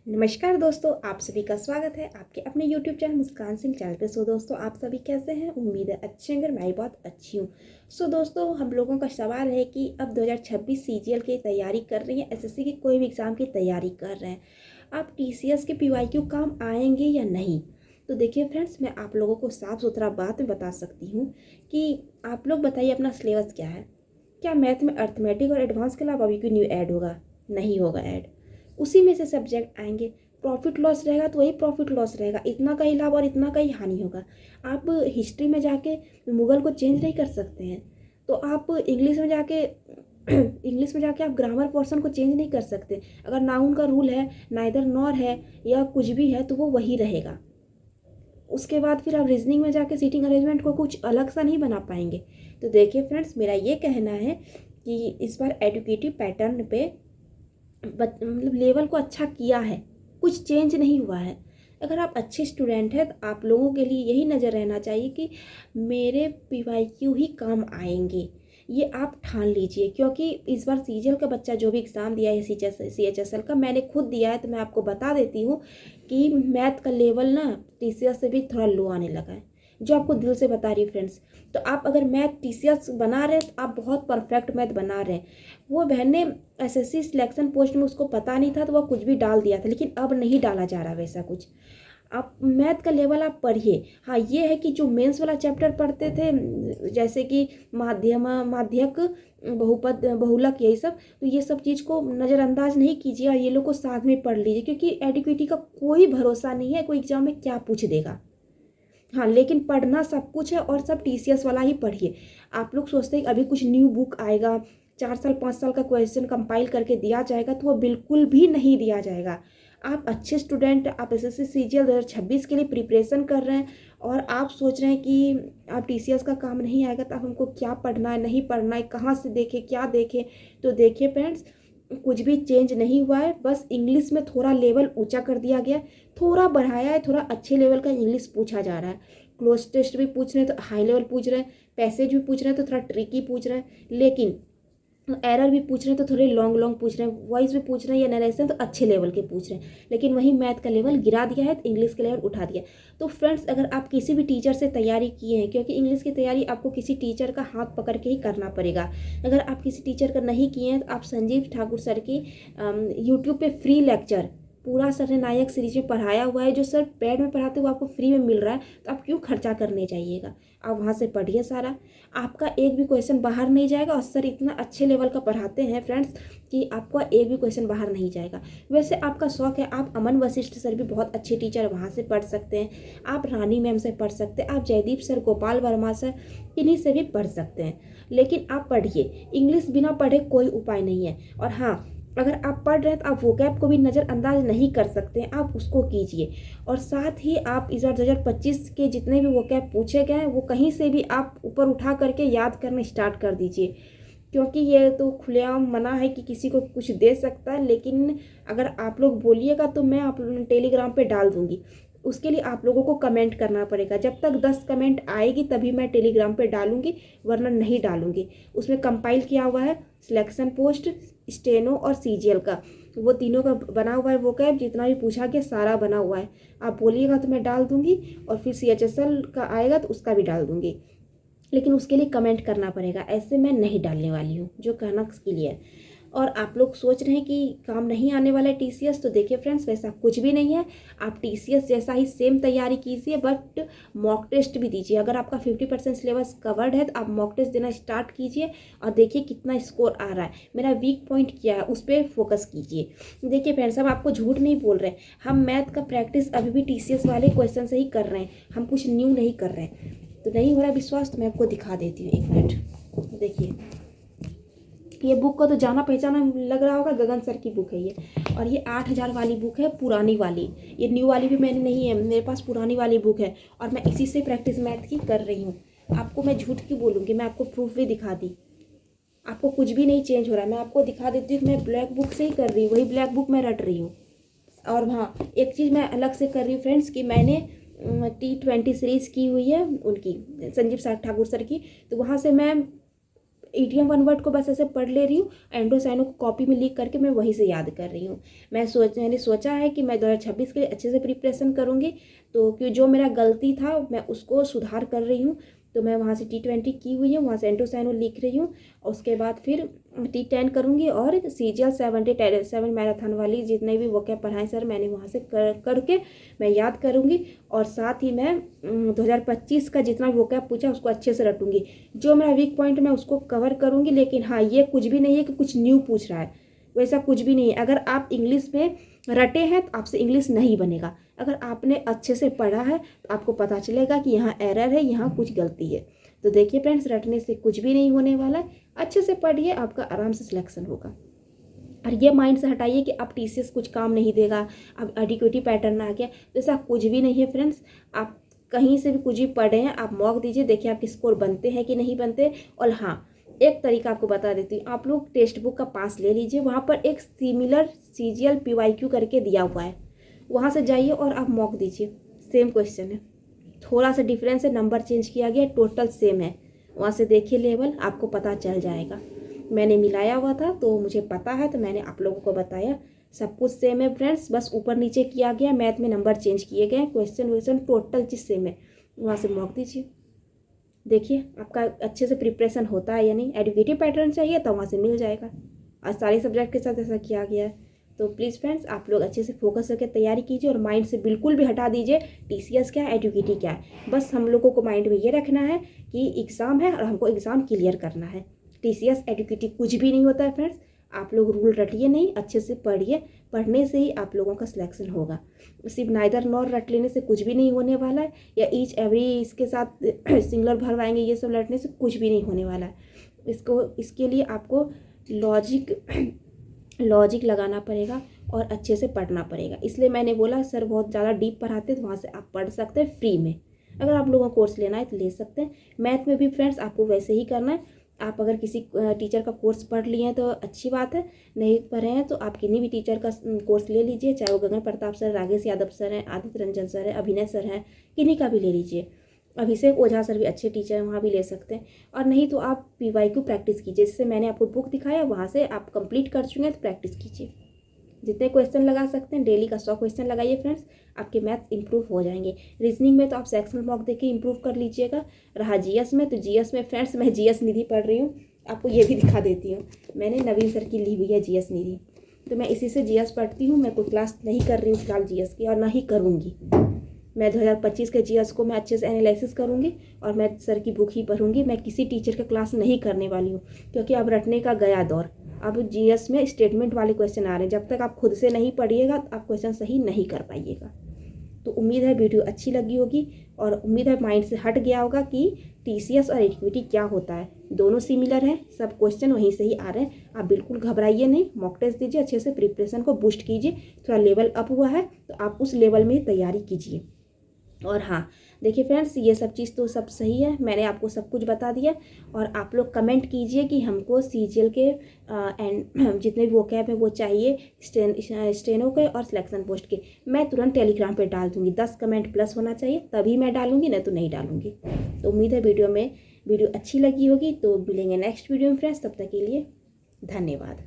नमस्कार दोस्तों, आप सभी का स्वागत है आपके अपने YouTube चैनल मुस्कान सिंह चैनल पे। दोस्तों, आप सभी कैसे हैं? उम्मीद है अच्छे होंगे। मैं बहुत अच्छी हूँ। दोस्तों, हम लोगों का सवाल है कि अब 2026 CGL की तैयारी कर रही हैं, SSC की कोई भी एग्ज़ाम की तैयारी कर रहे हैं, आप TCS के PYQ काम आएंगे या नहीं? तो देखिए फ्रेंड्स, मैं आप लोगों को साफ सुथरा बात में बता सकती हूँ कि आप लोग बताइए अपना सिलेबस क्या है। क्या मैथ में अर्थमेटिक और एडवांस के अलावा अभी कोई न्यू ऐड होगा? नहीं होगा ऐड। उसी में से सब्जेक्ट आएंगे। प्रॉफिट लॉस रहेगा तो वही प्रॉफिट लॉस रहेगा, इतना का ही लाभ और इतना का ही हानि होगा। आप हिस्ट्री में जाके मुगल को चेंज नहीं कर सकते हैं, तो आप इंग्लिश में जाके इंग्लिश में जाके आप ग्रामर पोर्शन को चेंज नहीं कर सकते। अगर नाउन का रूल है, नाइदर नॉर है या कुछ भी है, तो वो वही रहेगा। उसके बाद फिर आप रीजनिंग में जाके सीटिंग अरेंजमेंट को कुछ अलग सा नहीं बना पाएंगे। तो देखिए फ्रेंड्स, मेरा ये कहना है कि इस बार एडुकेटिव पैटर्न पे मतलब लेवल को अच्छा किया है, कुछ चेंज नहीं हुआ है। अगर आप अच्छे स्टूडेंट हैं तो आप लोगों के लिए यही नज़र रहना चाहिए कि मेरे PYQ ही काम आएंगे, ये आप ठान लीजिए। क्योंकि इस बार CGL का बच्चा जो भी एग्ज़ाम दिया है, CHSL का, मैंने खुद दिया है, तो मैं आपको बता देती हूँ कि मैथ का लेवल ना TCS से भी थोड़ा लो आने लगा है, जो आपको दिल से बता रही हूँ फ्रेंड्स। तो आप अगर मैथ TCS बना रहे हैं तो आप बहुत परफेक्ट मैथ बना रहे हैं। वो बहन ने SSC सिलेक्शन पोस्ट में उसको पता नहीं था तो वह कुछ भी डाल दिया था, लेकिन अब नहीं डाला जा रहा वैसा कुछ। आप मैथ का लेवल आप पढ़िए। हाँ, ये है कि जो मेंस वाला चैप्टर पढ़ते थे, जैसे कि माध्यक, बहुपद, बहुलक, यही सब, तो ये सब चीज़ को नज़रअंदाज नहीं कीजिए और ये लोग को साथ में पढ़ लीजिए, क्योंकि एडुकेटी का कोई भरोसा नहीं है, कोई एग्जाम में क्या पूछ देगा। हाँ, लेकिन पढ़ना सब कुछ है और सब TCS वाला ही पढ़िए। आप लोग सोचते हैं कि अभी कुछ न्यू बुक आएगा, 4 साल 5 साल का क्वेश्चन कंपाइल करके दिया जाएगा, तो वो बिल्कुल भी नहीं दिया जाएगा। आप अच्छे स्टूडेंट, आप SSC CGL 2026 के लिए प्रिपरेशन कर रहे हैं और आप सोच रहे हैं कि आप TCS का काम नहीं आएगा, तो आप हमको क्या पढ़ना है, नहीं पढ़ना है, कहाँ से देखें, क्या देखें। तो देखिए फ्रेंड्स, कुछ भी चेंज नहीं हुआ है, बस इंग्लिश में थोड़ा लेवल ऊंचा कर दिया गया, थोड़ा बढ़ाया है, थोड़ा अच्छे लेवल का इंग्लिश पूछा जा रहा है। क्लोज टेस्ट भी पूछ रहे हैं तो हाई लेवल पूछ रहे हैं, पैसेज भी पूछ रहे हैं तो थोड़ा ट्रिकी पूछ रहे हैं, लेकिन एरर भी पूछ रहे हैं तो थोड़े लॉन्ग लॉन्ग पूछ रहे हैं, वॉइस भी पूछ रहे हैं या नरेशन तो अच्छे लेवल के पूछ रहे हैं। लेकिन वही मैथ का लेवल गिरा दिया है तो इंग्लिश का लेवल उठा दिया। तो फ्रेंड्स, अगर आप किसी भी टीचर से तैयारी किए हैं, क्योंकि इंग्लिश की तैयारी आपको किसी टीचर का हाथ पकड़ के ही करना पड़ेगा। अगर आप किसी टीचर का नहीं किए हैं तो आप संजीव ठाकुर सर की यूट्यूब पे फ्री लेक्चर पूरा सर ने नायक सीरीज में पढ़ाया हुआ है, जो सर पेड में पढ़ाते हुए आपको फ्री में मिल रहा है, तो आप क्यों खर्चा करने जाइएगा। आप वहाँ से पढ़िए सारा, आपका एक भी क्वेश्चन बाहर नहीं जाएगा। और सर इतना अच्छे लेवल का पढ़ाते हैं फ्रेंड्स कि आपका एक भी क्वेश्चन बाहर नहीं जाएगा। वैसे आपका शौक है, आप अमन वशिष्ठ सर भी बहुत अच्छे टीचर है, वहाँ से पढ़ सकते हैं। आप रानी मैम से पढ़ सकते हैं, आप जयदीप सर, गोपाल वर्मा सर, इन्हीं से भी पढ़ सकते हैं। लेकिन आप पढ़िए, इंग्लिश बिना पढ़े कोई उपाय नहीं है। और हाँ, अगर आप पढ़ रहे हैं तो आप वोकैब को भी नज़रअंदाज नहीं कर सकते हैं, आप उसको कीजिए। और साथ ही आप इस बार 2025 के जितने भी वोकैब पूछे गए हैं, वो कहीं से भी आप ऊपर उठा करके याद करना स्टार्ट कर दीजिए। क्योंकि ये तो खुलेआम मना है कि किसी को कुछ दे सकता है, लेकिन अगर आप लोग बोलिएगा तो मैं आप टेलीग्राम पे डाल दूँगी। उसके लिए आप लोगों को कमेंट करना पड़ेगा। जब तक 10 कमेंट आएगी तभी मैं टेलीग्राम पे डालूंगी, वरना नहीं डालूंगी। उसमें कंपाइल किया हुआ है सिलेक्शन पोस्ट, स्टेनो और CGL का, वो तीनों का बना हुआ है। वो कैब जितना भी पूछा गया सारा बना हुआ है। आप बोलिएगा तो मैं डाल दूंगी, और फिर CHSL का आएगा तो उसका भी डाल दूंगी। लेकिन उसके लिए कमेंट करना पड़ेगा, ऐसे मैं नहीं डालने वाली हूँ, जो कहना क्लियर। और आप लोग सोच रहे हैं कि काम नहीं आने वाला है TCS, तो देखिए फ्रेंड्स, वैसा कुछ भी नहीं है। आप TCS जैसा ही सेम तैयारी कीजिए, बट मॉक टेस्ट भी दीजिए। अगर आपका 50% सिलेबस कवर्ड है तो आप मॉक टेस्ट देना स्टार्ट कीजिए और देखिए कितना स्कोर आ रहा है, मेरा वीक पॉइंट क्या है, उस पर फोकस कीजिए। देखिए फ्रेंड्स, हम आपको झूठ नहीं बोल रहे हैं, हम मैथ का प्रैक्टिस अभी भी TCS वाले क्वेश्चन से ही कर रहे हैं, हम कुछ न्यू नहीं कर रहे हैं। तो नहीं हो रहा विश्वास तो मैं आपको दिखा देती हूँ, एक मिनट। देखिए, ये बुक को तो जाना पहचाना लग रहा होगा, गगन सर की बुक है ये। और ये 8,000 वाली बुक है, पुरानी वाली। ये न्यू वाली भी मैंने नहीं है, मेरे पास पुरानी वाली बुक है, और मैं इसी से प्रैक्टिस मैथ की कर रही हूँ। आपको मैं झूठ क्यों बोलूँगी, मैं आपको प्रूफ भी दिखा दी। आपको कुछ भी नहीं चेंज हो रहा है, मैं आपको दिखा देती हूँ। मैं ब्लैक बुक से ही कर रही हूँ, वही ब्लैक बुक मैं रट रही हूँ। और हाँ, एक चीज़ मैं अलग से कर रही हूँ फ्रेंड्स, कि मैंने T20 सीरीज़ की हुई है उनकी, संजीव ठाकुर सर की। तो वहाँ से मैं ईडियम वन वर्ड को बस ऐसे पढ़ ले रही हूँ, एंडो साइनो को कॉपी में लिख करके मैं वहीं से याद कर रही हूँ। मैंने सोचा है कि मैं 2026 के लिए अच्छे से प्रिपरेशन करूँगी, तो कि जो मेरा गलती था मैं उसको सुधार कर रही हूँ। तो मैं वहाँ से T20 की हुई हूँ, वहाँ से एंडो साइनो लिख रही हूँ, और उसके बाद फिर T10 करूँगी और CGL 77 मैराथन वाली जितने भी वो क्या पढ़ाएं सर मैंने वहाँ से करके मैं याद करूँगी। और साथ ही मैं 2025 का जितना भी वो क्या पूछा उसको अच्छे से रटूँगी। जो मेरा वीक पॉइंट मैं उसको कवर करूँगी। लेकिन हाँ, ये कुछ भी नहीं है कि कुछ न्यू पूछ रहा है, वैसा कुछ भी नहीं है। अगर आप इंग्लिश में रटे हैं तो आपसे इंग्लिश नहीं बनेगा। अगर आपने अच्छे से पढ़ा है तो आपको पता चलेगा कि यहाँ एरर है, यहाँ कुछ गलती है। तो देखिए फ्रेंड्स, रटने से कुछ भी नहीं होने वाला है। अच्छे से पढ़िए, आपका आराम से सिलेक्शन होगा। और ये माइंड से हटाइए कि अब TCS कुछ काम नहीं देगा, अब एडिक्विटी पैटर्न आ गया, तो ऐसा कुछ भी नहीं है फ्रेंड्स। आप कहीं से भी कुछ भी पढ़े हैं, आप मॉक दीजिए, देखिए आपके स्कोर बनते हैं कि नहीं बनते। और हाँ, एक तरीका आपको बता देती हूँ, आप लोग टेक्स्ट बुक का पास ले लीजिए, वहाँ पर एक सिमिलर CGL PYQ करके दिया हुआ है, वहाँ से जाइए और आप मॉक दीजिए। सेम क्वेश्चन है, थोड़ा सा डिफरेंस है, नंबर चेंज किया गया, टोटल सेम है। वहाँ से देखिए लेवल, आपको पता चल जाएगा। मैंने मिलाया हुआ था तो मुझे पता है, तो मैंने आप लोगों को बताया। सब कुछ सेम है फ्रेंड्स, बस ऊपर नीचे किया गया, मैथ में नंबर चेंज किए गए, क्वेश्चन टोटल चीज़ सेम है। वहाँ से मॉक दीजिए, देखिए आपका अच्छे से प्रिपरेशन होता है या नहीं। एडुकेटिव पैटर्न चाहिए तो वहाँ से मिल जाएगा, और सारे सब्जेक्ट के साथ ऐसा किया गया है। तो प्लीज़ फ्रेंड्स, आप लोग अच्छे से फोकस करके तैयारी कीजिए, और माइंड से बिल्कुल भी हटा दीजिए TCS क्या है, एडुकेटिव क्या है। बस हम लोगों को माइंड में ये रखना है कि एग्ज़ाम है और हमको एग्ज़ाम क्लियर करना है। TCS एडुकेटिव कुछ भी नहीं होता है फ्रेंड्स। आप लोग रूल रटिए नहीं, अच्छे से पढ़िए, पढ़ने से ही आप लोगों का सिलेक्शन होगा। सिर्फ नाइदर नॉर रट लेने से कुछ भी नहीं होने वाला है, या ईच एवरी इसके साथ सिंगुलर भरवाएंगे, ये सब रटने से कुछ भी नहीं होने वाला है। इसके लिए आपको लॉजिक लगाना पड़ेगा और अच्छे से पढ़ना पड़ेगा। इसलिए मैंने बोला सर बहुत ज़्यादा डीप पढ़ाते, तो वहाँ से आप पढ़ सकते हैं फ्री में। अगर आप लोगों को कोर्स लेना है तो ले सकते हैं। मैथ में भी फ्रेंड्स आपको वैसे ही करना है। आप अगर किसी टीचर का कोर्स पढ़ लिए हैं तो अच्छी बात है, नहीं पढ़े हैं तो आप किन्हीं भी टीचर का कोर्स ले लीजिए, चाहे वो गगन प्रताप सर, राकेश यादव सर हैं, आदित्य रंजन सर है, अभिनय सर हैं, किन्हीं का भी ले लीजिए। अभिषेक ओझा सर भी अच्छे टीचर हैं, वहाँ भी ले सकते हैं। और नहीं तो आप PYQ प्रैक्टिस कीजिए, जिससे मैंने आपको बुक दिखाया वहाँ से आप कंप्लीट कर चुके हैं तो प्रैक्टिस कीजिए। जितने क्वेश्चन लगा सकते हैं डेली का 100 क्वेश्चन लगाइए फ्रेंड्स, आपके मैथ्स इंप्रूव हो जाएंगे। रीजनिंग में तो आप सेक्शनल मॉक देके इंप्रूव कर लीजिएगा। रहा GS में, तो GS में फ्रेंड्स मैं GS निधि पढ़ रही हूँ, आपको ये भी दिखा देती हूँ। मैंने नवीन सर की ली हुई है GS निधि, तो मैं इसी से GS पढ़ती हूँ। मैं कोई क्लास नहीं कर रही हूँ फिलहाल GS की, और ना ही करूँगी। मैं 2025 के GS को मैं अच्छे से एनालिसिस करूँगी, और मैं सर की बुक ही पढ़ूँगी। मैं किसी टीचर का क्लास नहीं करने वाली हूँ, क्योंकि अब रटने का गया दौर। अब GS में स्टेटमेंट वाले क्वेश्चन आ रहे हैं, जब तक आप खुद से नहीं पढ़िएगा तो आप क्वेश्चन सही नहीं कर पाइएगा। तो उम्मीद है वीडियो अच्छी लगी होगी, और उम्मीद है माइंड से हट गया होगा कि TCS और एडुकेटी क्या होता है। दोनों सिमिलर हैं, सब क्वेश्चन वहीं से ही आ रहे हैं। आप बिल्कुल घबराइए नहीं, मॉक टेस्ट दीजिए, अच्छे से प्रिपरेशन को बूस्ट कीजिए। थोड़ा लेवल अप हुआ है तो आप उस लेवल में तैयारी कीजिए। और हाँ देखिए फ्रेंड्स, ये सब चीज़ तो सब सही है, मैंने आपको सब कुछ बता दिया। और आप लोग कमेंट कीजिए कि हमको CGL के एंड जितने भी वोकैब है वो चाहिए, स्टेनो के और सिलेक्शन पोस्ट के। मैं तुरंत टेलीग्राम पे डाल दूँगी, 10 कमेंट प्लस होना चाहिए तभी मैं डालूँगी, नहीं तो नहीं डालूँगी। तो उम्मीद है वीडियो अच्छी लगी होगी। तो मिलेंगे नेक्स्ट वीडियो में फ्रेंड्स, तब तक के लिए धन्यवाद।